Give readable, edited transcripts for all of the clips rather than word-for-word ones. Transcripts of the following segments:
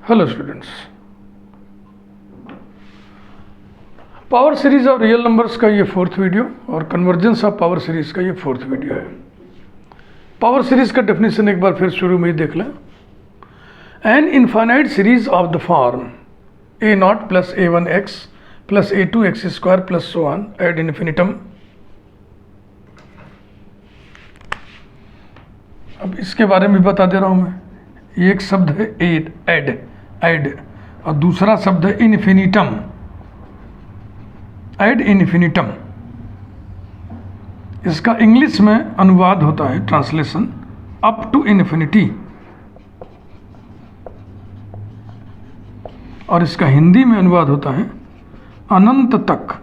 Hello students, power series of real numbers का ये fourth video और कन्वर्जेंस ऑफ पावर सीरीज का ये फोर्थ वीडियो है। पावर सीरीज का डेफिनेशन एक बार फिर शुरू में ही देख लें। An infinite series of the form a naught plus a one x plus a two x square plus so on ad infinitum. अब इसके बारे में बता दे रहा हूँ मैं। ये एक शब्द है एड और दूसरा शब्द है इन्फिनिटम। एड इन्फिनिटम, इसका इंग्लिश में अनुवाद होता है ट्रांसलेशन अप टू इन्फिनिटी, और इसका हिंदी में अनुवाद होता है अनंत तक।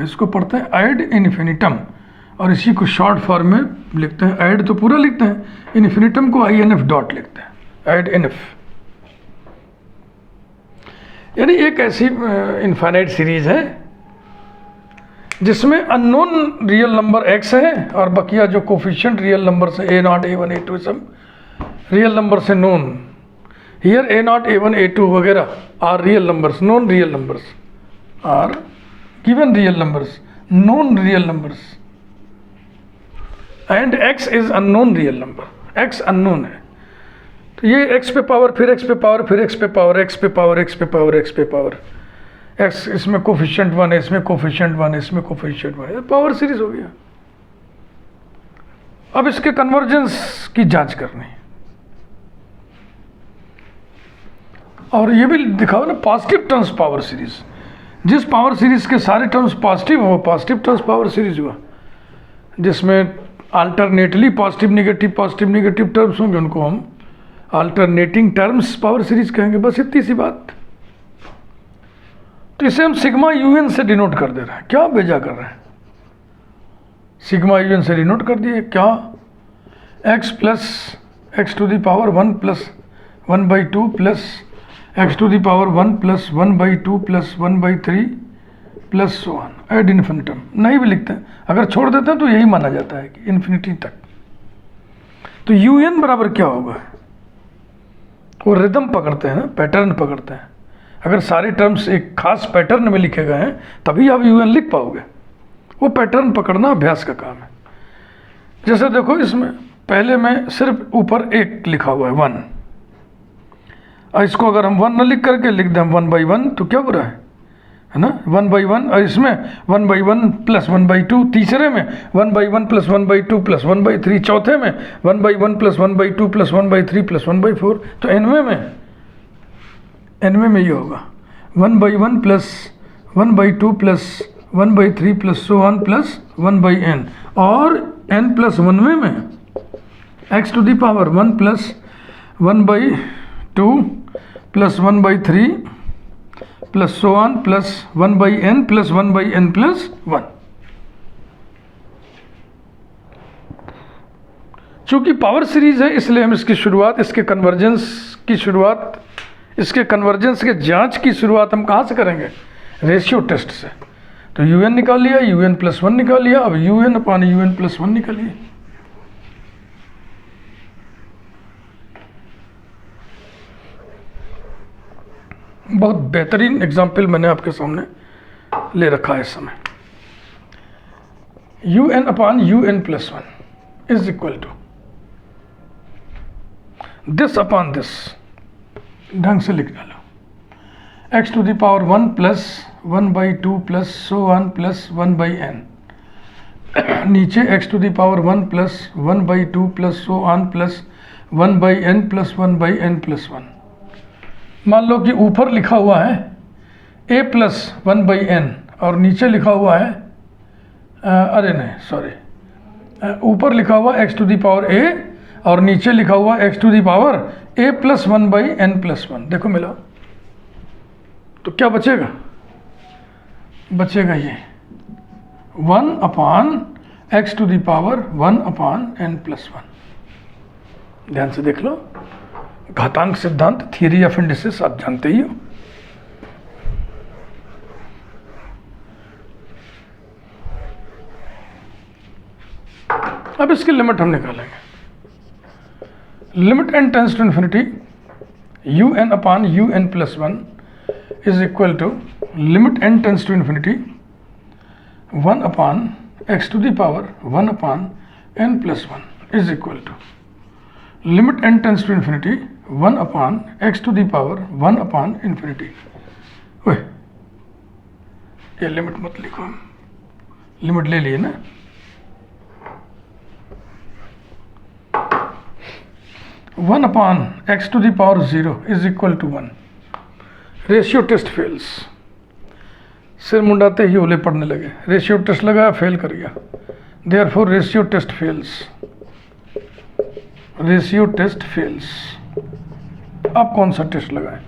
इसको पढ़ते हैं एड इन्फिनिटम, और इसी को शॉर्ट फॉर्म में लिखते हैं। ऐड तो पूरा लिखते हैं, इन्फिनिटम को INF डॉट लिखते हैं, ऐड इनफ। यानी एक ऐसी इनफाइनाइट सीरीज है जिसमें अननोन रियल नंबर x है और बकिया जो कोफिशिएंट रियल नंबर से A नॉट A1 A2 सब रियल नंबर से known. Here A naught A1 A2 वगैरह are real numbers, known real numbers are given real numbers, known real numbers, and x is unknown real number. x unknown है तो ये x पे power फिर x पे power फिर x पे power x पे पावर x पे पावर x पे पावर x, इसमें कोफिशिएंट 1 है, इसमें कोफिशिएंट 1 है, इसमें कोफिशिएंट 1 है, पावर सीरीज हो गया। अब इसके कन्वर्जेंस की जांच करनी है और ये भी दिखाओ ना पॉजिटिव टर्म्स पावर सीरीज। जिस पावर सीरीज के सारे टर्म्स पॉजिटिव हो, पॉजिटिव टर्म्स पावर सीरीज हुआ। जिसमें अल्टरनेटली पॉजिटिव नेगेटिव टर्म्स होंगे उनको हम अल्टरनेटिंग टर्म्स पावर सीरीज कहेंगे। बस इतनी सी बात। तो इसे हम सिग्मा UN से डिनोट कर दे रहे हैं। क्या भेजा कर रहे हैं, सिग्मा UN से डिनोट कर दिए। क्या x plus x to the power 1 plus 1/2 plus x to the power 1 plus 1/2 plus 1/3 plus so on ad infinitum. नहीं भी लिखते हैं, अगर छोड़ देते हैं तो यही माना जाता है कि इन्फिनिटी तक। तो UN बराबर क्या होगा, वो रिदम पकड़ते हैं ना, पैटर्न पकड़ते हैं। अगर सारे टर्म्स एक खास पैटर्न में लिखे गए हैं तभी आप UN लिख पाओगे। वो पैटर्न पकड़ना अभ्यास का काम है। जैसे देखो, इसमें पहले में सिर्फ ऊपर एक लिखा हुआ है 1, और इसको अगर हम 1 न लिख करके लिख दें 1/1 तो क्या बुरा है ना, 1/1। और इसमें 1/1 प्लस 1/2, तीसरे में 1/1 प्लस 1/2 प्लस 1/3, चौथे में 1/1 प्लस 1/2 प्लस 1/3 प्लस 1/4। तो एनवे में ये होगा 1/1 plus 1/2 plus 1/3 plus so on plus 1/n, और n प्लस 1वें में x to the power 1 plus 1/2 plus 1/3 plus so on plus 1/n plus 1/n plus 1। चूंकि पावर सीरीज है इसलिए हम इसकी शुरुआत, इसके कन्वर्जेंस के जांच की शुरुआत हम कहाँ से करेंगे, रेशियो टेस्ट से। तो UN निकाल लिया, UN प्लस 1 निकाल लिया, अब UN अपॉन UN प्लस 1 निकालिए। बहुत बेहतरीन एग्जाम्पल मैंने आपके सामने ले रखा है इस समय। UN upon UN plus 1 is equal to this upon this, ढंग से लिख डालो। x to the power 1 plus 1/2 plus so on plus 1/n, नीचे x to the power 1 plus 1/2 plus so on plus 1/n plus 1/n plus 1। मान लो कि ऊपर लिखा हुआ है a प्लस 1/n और नीचे लिखा हुआ है ऊपर लिखा हुआ x to the power a और नीचे लिखा हुआ x to the power a plus 1/n plus 1। देखो मिला, तो क्या बचेगा, बचेगा ये 1 upon x to the power 1 upon n plus 1। ध्यान से देख लो, घातांक सिद्धांत, थियरी ऑफ इंडिसेस आप जानते ही हो। अब इसकी लिमिट हम निकालेंगे। Limit n tends to infinity un upon un plus 1 is equal to limit n tends to infinity 1 upon x to the power 1 upon n plus 1 is equal to limit n tends to infinity 1 upon x to the power 1 upon infinity. ये limit मत लिखो, limit ले लिए ना। One upon x to the power 0 is equal to 1। Ratio test fails. सिर मुंडाते ही ओले पड़ने लगे। रेशियो टेस्ट लगाया, फेल कर गया। Therefore ratio test fails. Ratio test fails. अब कौन सा टेस्ट लगाएं?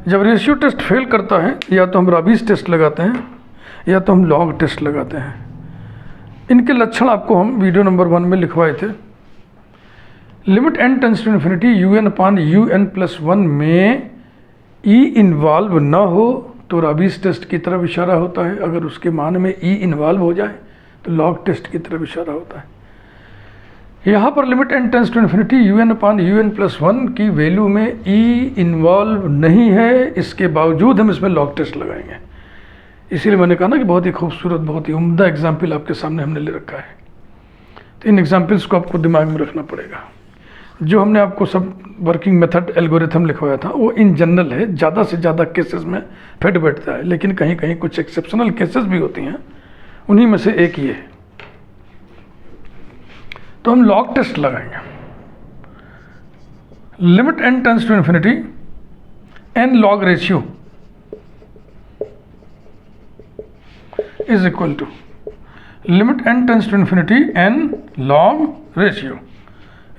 जब रेशियो टेस्ट फेल करता है, या तो हम राबीज टेस्ट लगाते हैं या तो हम लॉग टेस्ट लगाते हैं। इनके लक्षण आपको हम वीडियो नंबर 1 में लिखवाए थे। Limit n tends to infinity un upon un plus 1 में e इन्वॉल्व ना हो तो राबीज टेस्ट की तरफ इशारा होता है। अगर उसके मान में e इन्वॉल्व हो जाए तो लॉग टेस्ट की तरफ इशारा होता है। यहाँ पर limit n tends to infinity un upon un plus 1 की वैल्यू में e इन्वॉल्व नहीं है, इसके बावजूद हम इसमें लॉग टेस्ट लगाएंगे। इसीलिए मैंने कहा ना कि बहुत ही खूबसूरत, बहुत ही उम्दा एग्जाम्पल आपके सामने हमने ले रखा है। तो इन एग्जाम्पल्स को आपको दिमाग में रखना पड़ेगा। जो हमने आपको सब वर्किंग मेथड एल्गोरिथम लिखवाया था वो इन जनरल है, ज़्यादा से ज़्यादा केसेस में फिट बैठता है, लेकिन कहीं कहीं कुछ एक्सेप्शनल केसेस भी होती हैं, उन्हीं में से एक ये है। तो हम लॉग टेस्ट लगाएंगे। Limit n tends to infinity n log ratio is equal to limit n tends to infinity n log ratio.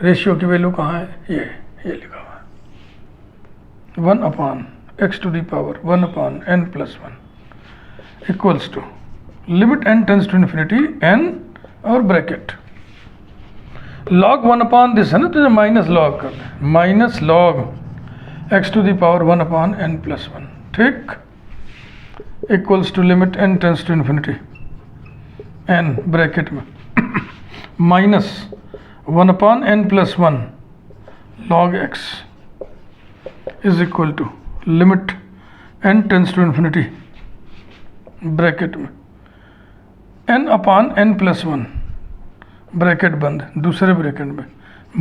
Ratio की वैल्यू कहाँ है? ये लिखा हुआ है 1 upon x to the power 1 upon n plus 1 equals to limit n tends to infinity n और bracket log 1 upon this है ना, तो माइनस लॉग कर दें, minus log x to the power 1 upon n plus 1, ठीक, equals to limit n tends to infinity n bracket में minus 1 upon n plus 1 log x is equal to limit n tends to infinity bracket में n upon n plus 1 bracket बंद, दूसरे bracket में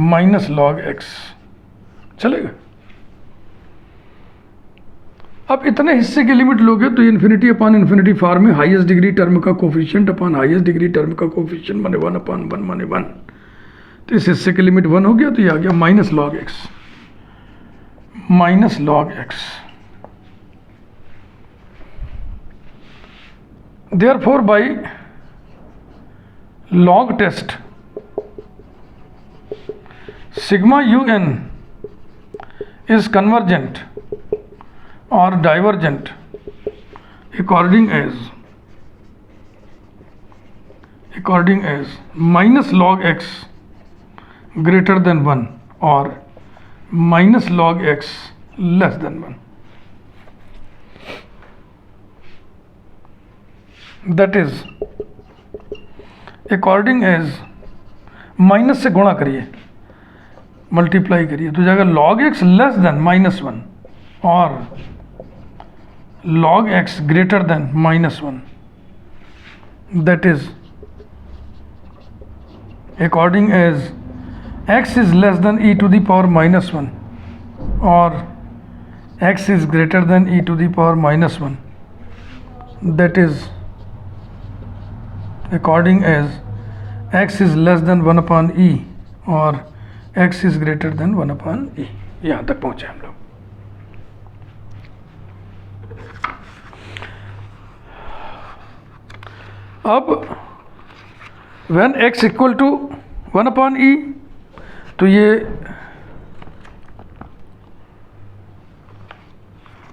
minus log x। चलेगा? अब इतने हिस्से की लिमिट लोगे तो इन्फिनिटी अपॉन इन्फिनिटी फॉर्म में हाईएस्ट डिग्री टर्म का coefficient upon highest degree term का कोफिशिएंट माने 1 अपॉन 1 माने 1। तो इस हिस्से की लिमिट 1 हो गया, तो ये आ गया minus log x, minus log x। Therefore by log test sigma un is convergent or divergent according as minus log x greater than 1 or minus log x less than 1. That is according as minus से गुणा करिए, multiply करिए, तो जाएगा log x less than minus 1 और log x greater than minus 1। That is according as x is less than e to the power minus 1 और x is greater than e to the power minus 1। That is according as x is less than 1 upon e और x is greater than 1 upon e। यहाँ तक पहुँचे हम लोग। अब when x equal to 1 upon e, तो ये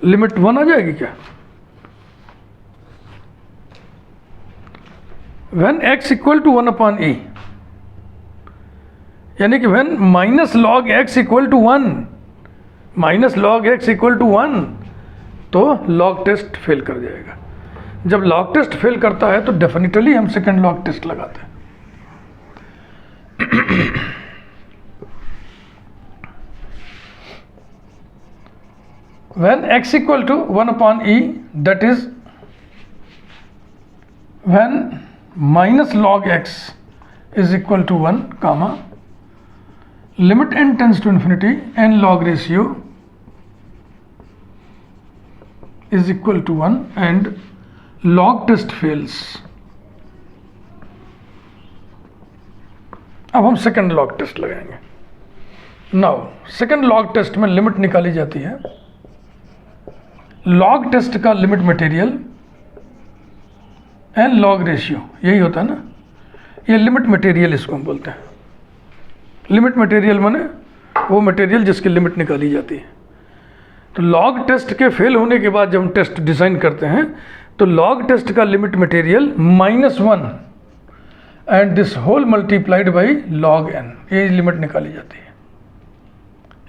limit 1 आ जाएगी क्या? when x equal to 1 upon e, यानी कि when minus log x equal to 1, minus log x equal to 1, तो लॉग टेस्ट फेल कर जाएगा। जब लॉग टेस्ट फेल करता है तो डेफिनेटली हम सेकंड लॉग टेस्ट लगाते हैं। when x equal to 1 upon e, that is when minus log x is equal to 1 comma limit n tends to infinity, n log ratio is equal to 1 and log test fails. अब हम second log test लगाएंगे. Now second log test में limit निकाली जाती है. Log test का limit material n log ratio, यही होता है ना. ये लिमिट मटेरियल इसको हम बोलते हैं. लिमिट मटेरियल माने वो मटेरियल जिसकी लिमिट निकाली जाती है. तो लॉग टेस्ट के फेल होने के बाद जब हम टेस्ट डिज़ाइन करते हैं तो लॉग टेस्ट का limit material -1 and this whole multiplied by log n, ये लिमिट निकाली जाती है.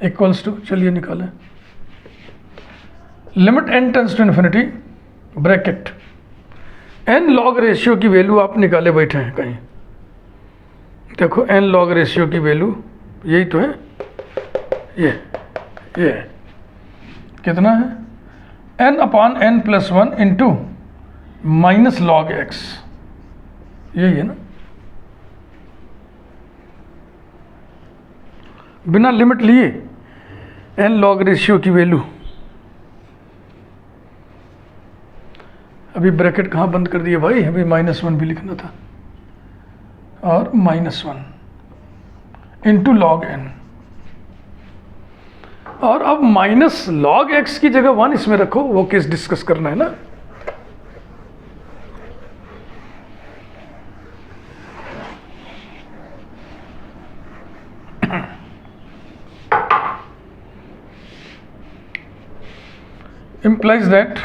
इक्वल्स टू, चलिए निकालें, limit n tends to infinity bracket n log ratio की वैल्यू आप निकाले बैठे हैं कहीं. देखो एन लॉग रेशियो की वैल्यू यही तो है, ये कितना है, n upon n plus 1 into minus log x, यही है ना. बिना लिमिट लिए एन लॉग रेशियो की वैल्यू, अभी ब्रैकेट कहाँ बंद कर दिए भाई, अभी -1 भी लिखना था, और -1 इंटू लॉग एन, और अब माइनस लॉग एक्स की जगह 1 इसमें रखो, वो केस डिस्कस करना है ना. implies that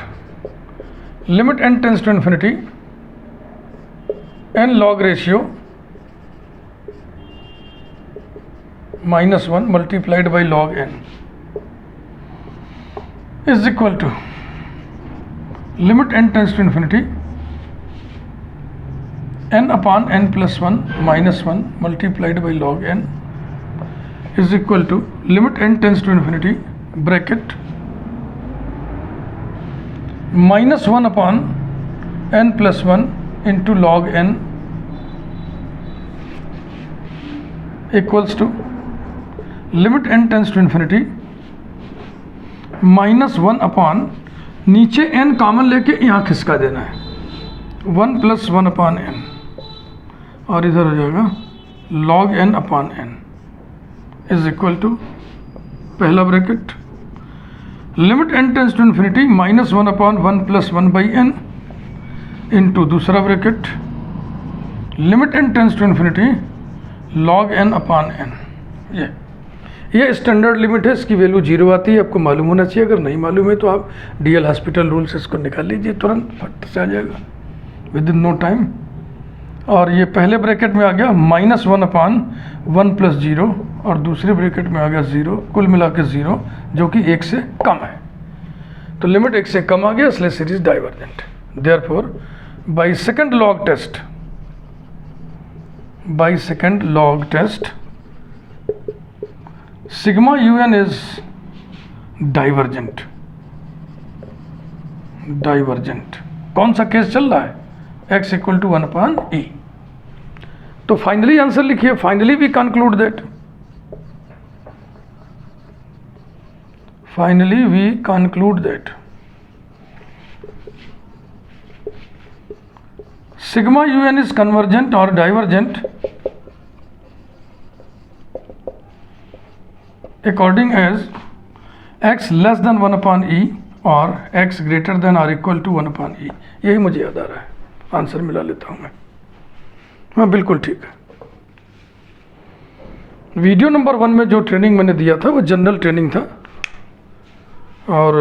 limit n tends to infinity, n log ratio -1 multiplied by log n is equal to limit n tends to infinity, n upon n plus 1 -1 multiplied by log n is equal to limit n tends to infinity bracket -1 upon n plus 1 into log n equals to limit n tends to infinity -1 upon, नीचे n common लेके यहाँ खिसका देना है, 1 plus 1 upon n, और इधर हो जाएगा log n upon n is equal to पहला bracket limit n tends to infinity -1 upon 1 plus 1 by n into दूसरा bracket limit n tends to infinity log n upon n. ये standard limit है, इसकी value 0 आती है, आपको मालूम होना चाहिए. अगर नहीं मालूम है तो आप DL हॉस्पिटल रूल से इसको निकाल लीजिए, तुरंत फट से आ जाएगा विद इन नो टाइम. और ये पहले ब्रैकेट में आ गया -1 अपॉन 1 प्लस 0, और दूसरे ब्रैकेट में आ गया 0, कुल मिला के 0 जो कि 1 से कम है. तो लिमिट 1 से कम आ गया, इसलिए series divergent. Therefore by second log test sigma UN is divergent. कौन सा केस चल रहा है, x equal to 1 upon e. तो फाइनली आंसर लिखिए, finally we conclude that sigma UN is convergent or divergent according as x less than 1 upon e और x greater than or equal to 1 upon e. यही मुझे याद आ रहा है, answer मिला लेता हूँ मैं. हाँ बिल्कुल ठीक है. वीडियो नंबर 1 में जो ट्रेनिंग मैंने दिया था वो जनरल ट्रेनिंग था, और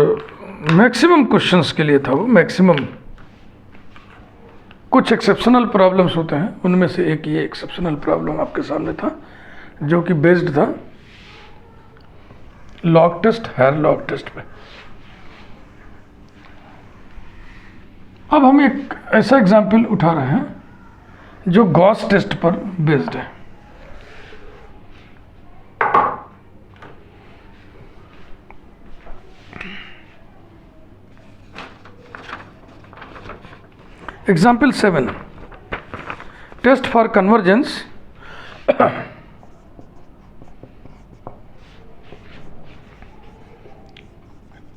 मैक्सिमम क्वेश्चंस के लिए था वो. मैक्सिमम कुछ एक्सेप्शनल प्रॉब्लम्स होते हैं, उनमें से एक ये एक्सेप्शनल प्रॉब्लम आपके सामने था जो कि बेस्ड था log test, higher log test पे. अब हम एक ऐसा एग्जाम्पल उठा रहे हैं जो गॉस टेस्ट पर बेस्ड है. Example 7, test for convergence.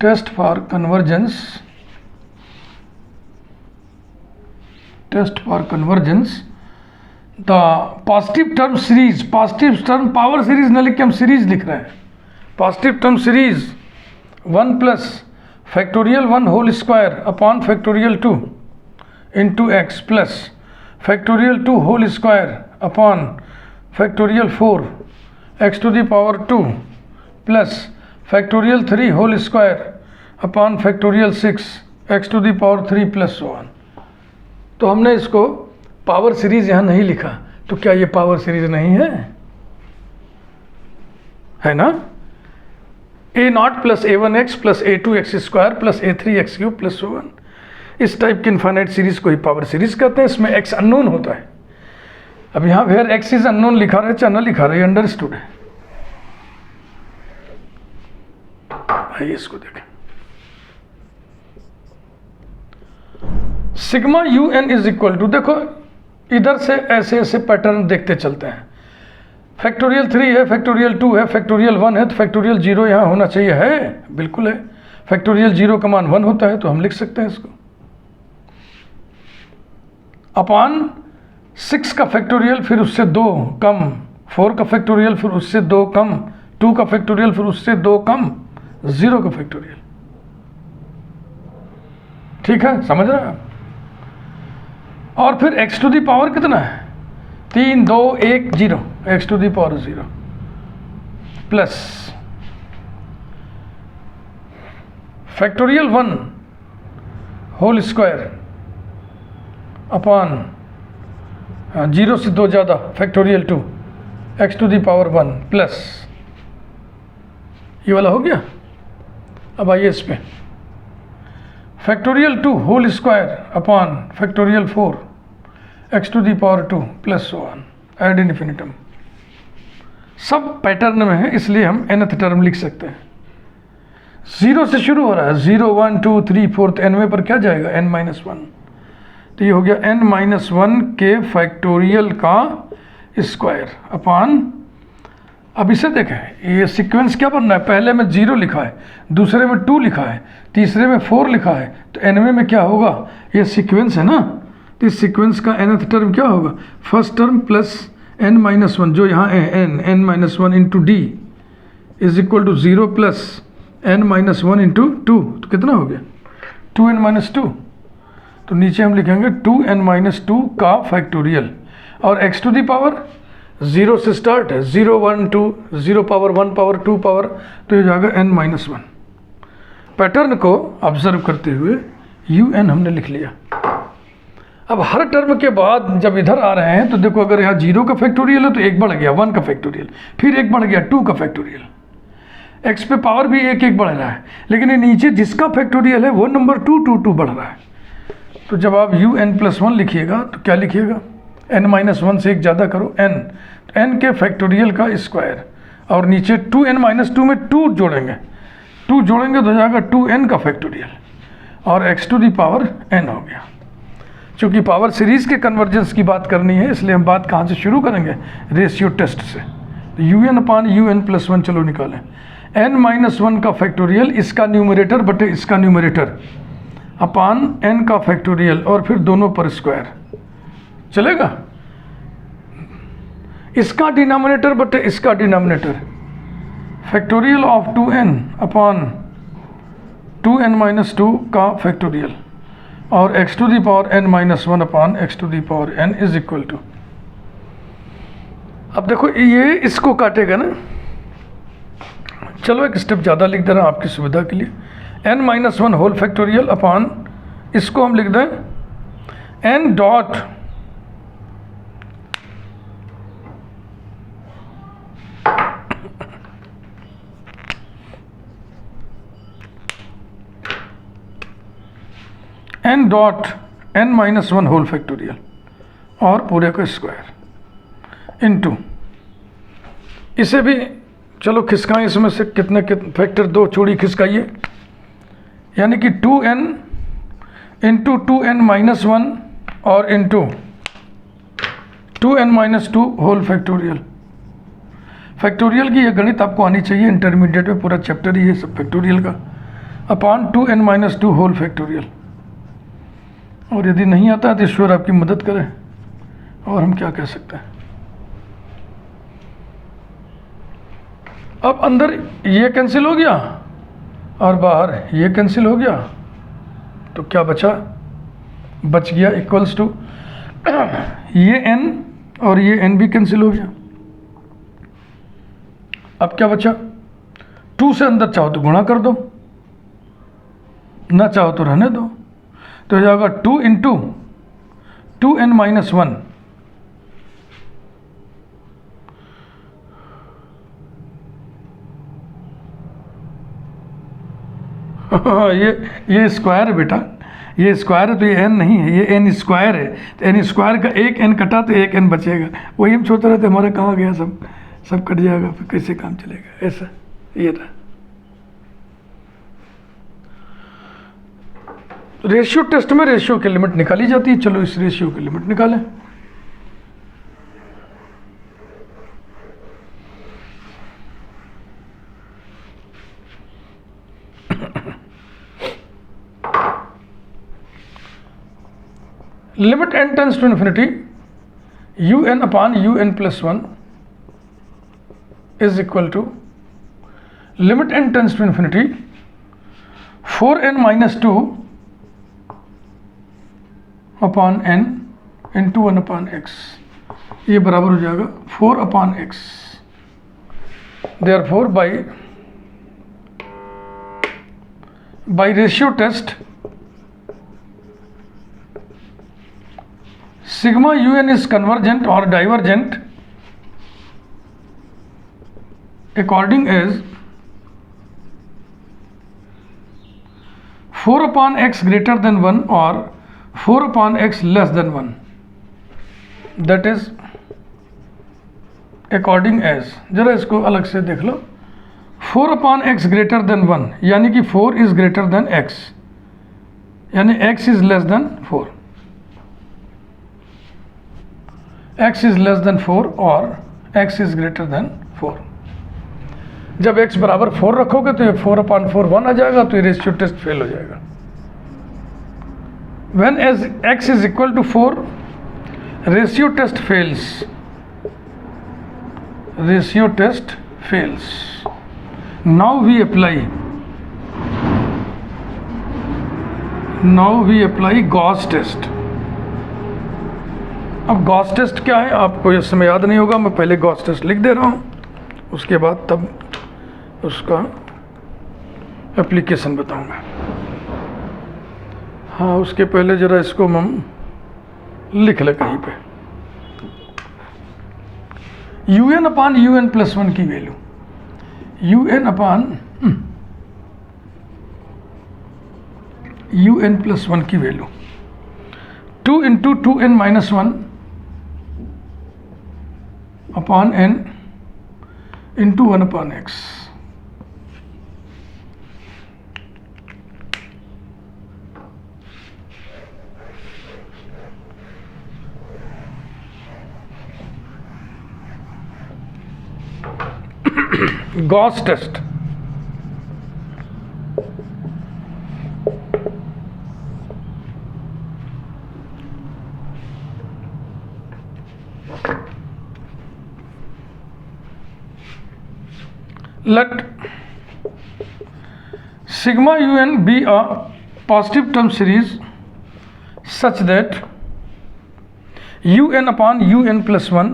Test for convergence, test for convergence the positive term series, positive term power series न लिख के हम सीरीज लिख रहे हैं। Positive term series 1 plus factorial 1 whole square upon factorial 2 into x plus factorial 2 whole square upon factorial 4 x to the power 2 plus factorial 3 whole square upon factorial 6 x to the power 3 plus 1। तो हमने इसको power series यहाँ नहीं लिखा, तो क्या ये power series नहीं है ना? a0 plus a1x plus a2x square plus a3x cube plus 1, इस टाइप की इन्फाइनाइट सीरीज को ही पावर सीरीज कहते हैं। इसमें x अननोन होता है। अब यहाँ वेयर x इज अननोन लिखा रहा है, चाहे ना लिखा रहा है, अंडरस्टूड है। आइए इसको देखें। Sigma u n is equal to, देखो इधर से ऐसे ऐसे पैटर्न देखते चलते हैं। फैक्टोरियल 3 है, फैक्टोरियल 2 है, फैक्टोरियल 1 है, तो फैक्टोरियल 0 यहाँ होना चाहिए, है बिल्कुल है। फैक्टोरियल 0 का मान 1 होता है, तो हम लिख सकते हैं इसको अपॉन 6 का फैक्टोरियल, फिर उससे 2 कम, 4 का फैक्टोरियल, फिर उससे 2 कम, 2 का फैक्टोरियल, फिर उससे 2 कम, 0 का फैक्टोरियल। ठीक है, समझ रहे हैं आप? और फिर x टू दी पावर कितना है? 3 2 1 0, x to the power 0 plus factorial 1 whole square upon 0 से 2 ज़्यादा factorial 2 x to the power 1 plus, ये वाला हो गया। अब आइए इस पे, factorial 2 whole square upon factorial 4 x to the power 2 plus 1 ad infinitum. सब पैटर्न में है, इसलिए हम nth टर्म लिख सकते हैं। 0 से शुरू हो रहा है, 0 1 2 3 4, तो nवें पर क्या जाएगा? n minus 1। तो ये हो गया n माइनस 1 के फैक्टोरियल का स्क्वायर अपॉन, अब इसे देखें, ये सीक्वेंस क्या बनना है? पहले में 0 लिखा है, दूसरे में 2 लिखा है, तीसरे में 4 लिखा है, तो nवें में क्या होगा? ये सीक्वेंस है ना, तो इस सीक्वेंस का nth टर्म क्या होगा? First term plus n minus 1, जो यहाँ है n minus 1 into d is equal to 0 plus n minus 1 into 2, तो कितना हो गया? 2n minus 2। तो नीचे हम लिखेंगे 2n माइनस 2 का फैक्टोरियल, और x टू दी पावर 0 से स्टार्ट है, 0 1 2 0 पावर 1 पावर 2 पावर, तो ये जाएगा n माइनस 1। पैटर्न को ऑब्जर्व करते हुए un हमने लिख लिया। अब हर टर्म के बाद जब इधर आ रहे हैं तो देखो, अगर यहाँ 0 का फैक्टोरियल है तो 1 बढ़ गया, 1 का फैक्टोरियल, फिर 1 बढ़ गया, 2 का फैक्टोरियल, x पे पावर भी 1 1 बढ़ रहा है, लेकिन ये नीचे जिसका फैक्टोरियल है वो नंबर 2 2 2 बढ़ रहा है। तो जब आप un प्लस 1 लिखिएगा तो क्या लिखिएगा? n माइनस 1 से 1 ज़्यादा करो n के फैक्टोरियल का स्क्वायर, और नीचे 2n माइनस 2 में 2 जोड़ेंगे, 2 जोड़ेंगे तो जाएगा 2n का फैक्टोरियल, और x to the power n हो गया। चूँकि पावर सीरीज के कन्वर्जेंस की बात करनी है, इसलिए हम बात कहाँ से शुरू करेंगे? रेशियो टेस्ट से। un अपान un प्लस 1 चलो निकालें। n माइनस 1 का फैक्टोरियल, इसका न्यूमरेटर बटे इसका न्यूमरेटर अपान n का फैक्टोरियल, और फिर दोनों पर स्क्वायर, चलेगा? इसका डिनोमिनेटर बटे इसका denominator, factorial of 2n upon 2n minus 2 का फैक्टोरियल, और x to the power n minus 1 upon x to the power n is equal to, अब देखो ये इसको काटेगा ना, चलो एक स्टेप ज़्यादा लिख दे रहा हूँ आपकी सुविधा के लिए, n minus 1 whole factorial upon, इसको हम लिख दें n dot n dot n minus 1 whole factorial और पूरे का स्क्वायर इंटू, इसे भी चलो खिसकाएं, इसमें से कितने फैक्टर 2 चूड़ी खिसकाइए, यानी कि 2n इंटू 2n माइनस 1 और into 2n-2 whole factorial. Factorial की ये गणित आपको आनी चाहिए, इंटरमीडिएट में पूरा चैप्टर ही है सब फैक्टोरियल का, अपॉन 2n-2 होल फैक्टोरियल। और यदि नहीं आता है तो ईश्वर आपकी मदद करे, और हम क्या कह सकते हैं। अब अंदर ये कैंसिल हो गया और बाहर ये कैंसिल हो गया, तो क्या बचा, बच गया इक्वल्स टू ये n और ये n भी कैंसिल हो गया। अब क्या बचा, 2 से अंदर चाहो तो गुणा कर दो, ना चाहो तो रहने दो, तो हो जाएगा 2 इंटू 2n-1। ये स्क्वायर है बेटा, ये स्क्वायर है तो ये n नहीं है, ये n स्क्वायर है। तो n स्क्वायर का एक n कटा तो एक n बचेगा। वही हम सोच रहे थे हमारा कहाँ गया, सब कट जाएगा, फिर कैसे काम चलेगा। ऐसा ये था। रेशियो टेस्ट में रेशियो की लिमिट निकाली जाती है। चलो इस रेशियो की लिमिट निकालें। Limit n tends to infinity un upon un+1 is equal to limit n tends to infinity 4n-2 upon n into 1/x। ये बराबर हो जाएगा 4/x। Therefore by ratio test sigma un is convergent or divergent according as 4/x greater than 1 or 4/x less than 1, that is according as, जरा इसको अलग से देख लो, 4/x greater than 1 यानी कि 4 is greater than x, यानी x is less than 4, x is less than 4 और x is greater than 4। जब x बराबर 4 रखोगे तो ये 4/4 1 आ जाएगा, तो ये रेशियो टेस्ट फेल हो जाएगा। When as x is equal to 4, ratio test fails. Ratio test fails. Now we apply Gauss test. अब गॉस टेस्ट क्या है आपको इस समय याद नहीं होगा, मैं पहले गॉस टेस्ट लिख दे रहा हूँ, उसके बाद तब उसका एप्लीकेशन बताऊंगा। हाँ, उसके पहले ज़रा इसको हम लिख लें कहीं पे। un/un+1 की वैल्यू, un+1 की value 2 into 2n-1 upon n into 1/x। Gauss test, let sigma un be a positive term series such that un/un+1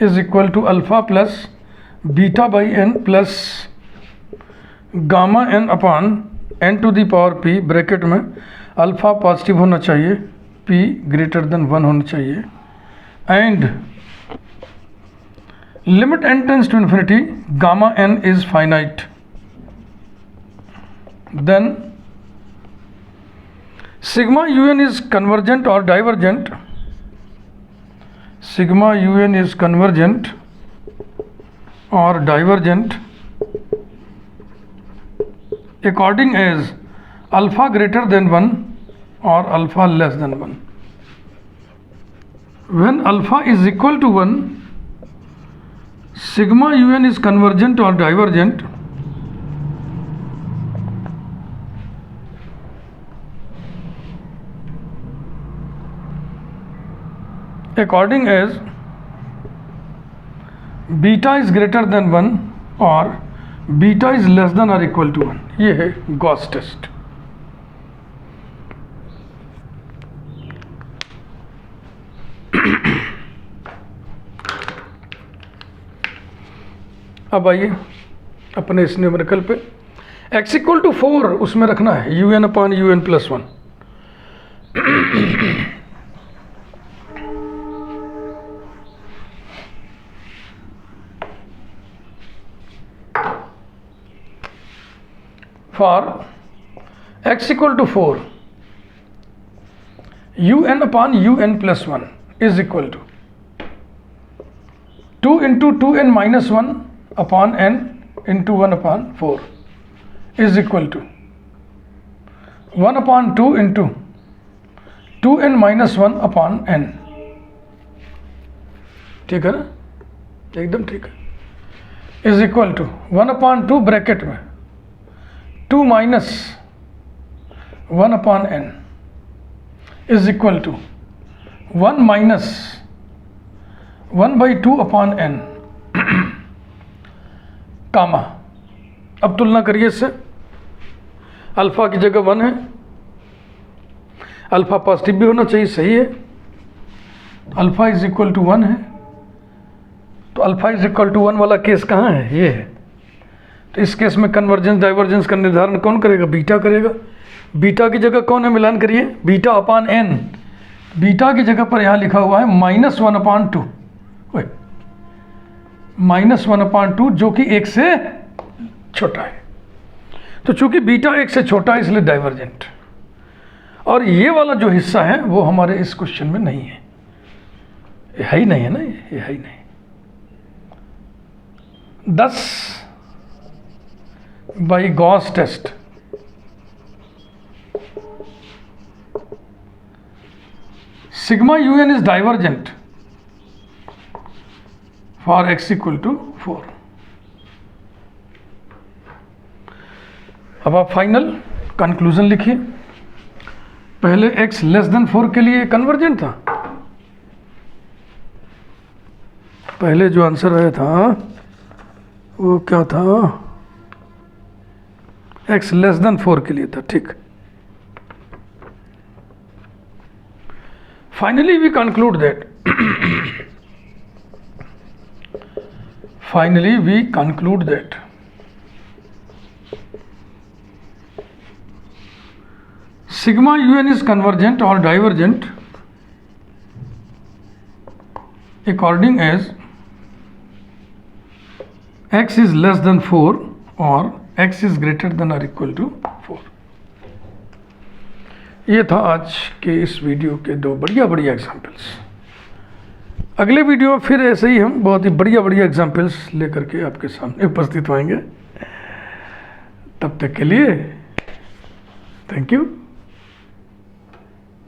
is equal to alpha plus beta by n plus gamma n upon n to the power p, bracket में alpha positive होना चाहिए, p greater than 1 होना चाहिए, and limit n tends to infinity, gamma n is finite, then sigma un is convergent or divergent, sigma un is convergent or divergent according as alpha greater than 1 or alpha less than 1. When alpha is equal to 1, sigma un is convergent or divergent according as beta is greater than 1 or beta is less than or equal to 1. ये है Gauss test. अब आइए अपने इस numerical पे x equal to 4 उसमें रखना है un upon un plus 1. For x equal to 4 un upon un plus 1 is equal to 2 into 2n minus 1 upon n into 1 upon 4 is equal to 1 upon 2 into 2n minus 1 upon n. ठीक है ना, एकदम ठीक है. Is equal to 1 upon 2 bracket में 2 minus 1 upon n is equal to 1 minus 1/2 upon n comma. अब तुलना करिए इससे. अल्फा की जगह 1 है, अल्फा पॉजिटिव भी होना चाहिए, सही है. अल्फा इज इक्वल टू 1 है, तो अल्फा इज इक्वल टू 1 वाला केस कहाँ है, ये है. तो इस केस में कन्वर्जेंस डाइवर्जेंस का निर्धारण कौन करेगा, बीटा करेगा. बीटा की जगह कौन है, मिलान करिए. बीटा अपान एन. बीटा की जगह पर यहाँ लिखा हुआ है -1/2, -1/2 जो कि 1 से छोटा है. तो चूंकि बीटा 1 से छोटा है इसलिए डाइवर्जेंट. और ये वाला जो हिस्सा है वो हमारे इस क्वेश्चन में नहीं है, ये है ही नहीं है ना, ये है ही नहीं. 10 by Gauss test sigma un is divergent for x equal to 4. अब आप फाइनल कंक्लूजन लिखिए. पहले x लेस देन 4 के लिए कन्वर्जेंट था. पहले जो आंसर आया था वो क्या था, x लेस देन 4 के लिए था. ठीक. Finally we conclude that Finally, we conclude that sigma un is convergent or divergent according as x is less than 4 or x is greater than or equal to 4. ये था आज के इस video के 2 बढ़िया एग्जाम्पल्स. अगले वीडियो में फिर ऐसे ही हम बहुत ही बढ़िया एग्जाम्पल्स लेकर के आपके सामने उपस्थित होंगे. तब तक के लिए थैंक यू.